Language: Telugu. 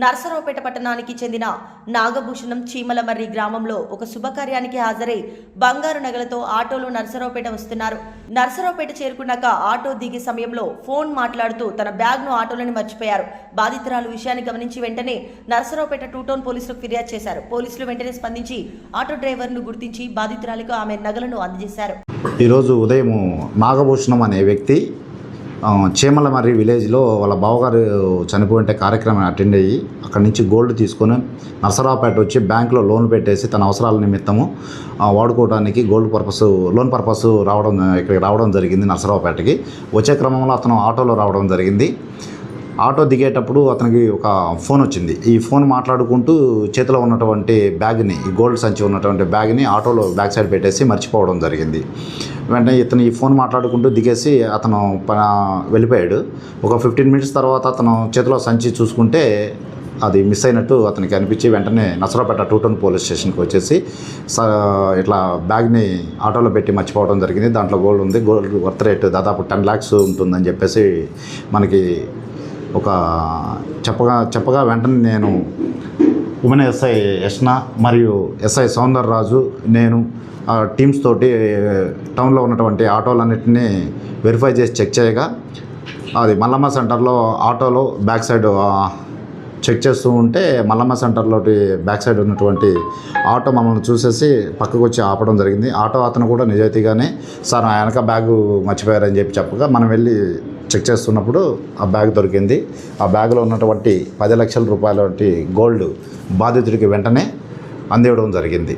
నర్సరావుపేట పట్టణానికి చెందిన నాగభూషణం చీమలమర్రి గ్రామంలో ఒక శుభకార్యానికి హాజరై బంగారు నగలతో ఆటోలో నర్సరావుపేట వస్తున్నారు. నర్సరావుపేట చేరుకున్నాక ఆటో దిగే సమయంలో ఫోన్ మాట్లాడుతూ తన బ్యాగ్ను ఆటోలోని మర్చిపోయారు. బాధితురాలు విషయాన్ని గమనించి వెంటనే నర్సరావుపేట 2 టౌన్ పోలీసులకు ఫిర్యాదు చేశారు. పోలీసులు వెంటనే స్పందించి ఆటో డ్రైవర్ను గుర్తించి బాధితురాలికి ఆమె నగలను అందజేశారు. ఈరోజు ఉదయం నాగభూషణం అనే వ్యక్తి చీమలమర్రి విలేజ్లో వాళ్ళ బావగారు చనిపోయింటే కార్యక్రమం అటెండ్ అయ్యి అక్కడి నుంచి గోల్డ్ తీసుకొని నర్సరావుపేట వచ్చి బ్యాంకులో లోన్ పెట్టేసి తన అవసరాల నిమిత్తము వాడుకోవడానికి లోన్ పర్పస్ ఇక్కడికి రావడం జరిగింది. నర్సరావుపేటకి వచ్చే క్రమంలో అతను ఆటోలో రావడం జరిగింది. ఆటో దిగేటప్పుడు అతనికి ఒక ఫోన్ వచ్చింది. ఈ ఫోన్ మాట్లాడుకుంటూ చేతిలో ఉన్నటువంటి బ్యాగ్ని, ఈ గోల్డ్ సంచి ఉన్నటువంటి బ్యాగ్ని ఆటోలో బ్యాక్ సైడ్ పెట్టేసి మర్చిపోవడం జరిగింది. వెంటనే ఇతను ఈ ఫోన్ మాట్లాడుకుంటూ దిగేసి అతను వెళ్ళిపోయాడు. ఒక 15 మినిట్స్ తర్వాత అతను చేతిలో సంచి చూసుకుంటే అది మిస్ అయినట్టు అతనికి అనిపించి వెంటనే నర్సరావుపేట 2 టౌన్ పోలీస్ స్టేషన్కి వచ్చేసి ఇట్లా బ్యాగ్ని ఆటోలో పెట్టి మర్చిపోవడం జరిగింది. దాంట్లో గోల్డ్ ఉంది. గోల్డ్ వర్త్ రేట్ దాదాపు 10 lakhs ఉంటుందని చెప్పేసి మనకి ఒక చెప్పగా వెంటనే నేను ఉమెన్ ఎస్ఐ యష్నా మరియు ఎస్ఐ సౌందర్రాజు నేను టీమ్స్ తోటి టౌన్లో ఉన్నటువంటి ఆటోలన్నింటినీ వెరిఫై చేసి చెక్ చేయగా అది మల్లమ్మ సెంటర్లో ఆటోలో బ్యాక్ సైడ్ చెక్ చేస్తూ ఉంటే మల్లమ్మ సెంటర్లో బ్యాక్ సైడ్ ఉన్నటువంటి ఆటో మమ్మల్ని చూసేసి పక్కకు వచ్చి ఆపడం జరిగింది. ఆటో అతను కూడా నిజాయితీగానే సార్ నా వెనక బ్యాగు మర్చిపోయారని చెప్పగా మనం వెళ్ళి చెక్ చేస్తున్నప్పుడు ఆ బ్యాగ్ దొరికింది. ఆ బ్యాగ్లో ఉన్నటువంటి 10 లక్షల రూపాయల గోల్డ్ బాధితుడికి వెంటనే అందివ్వడం జరిగింది.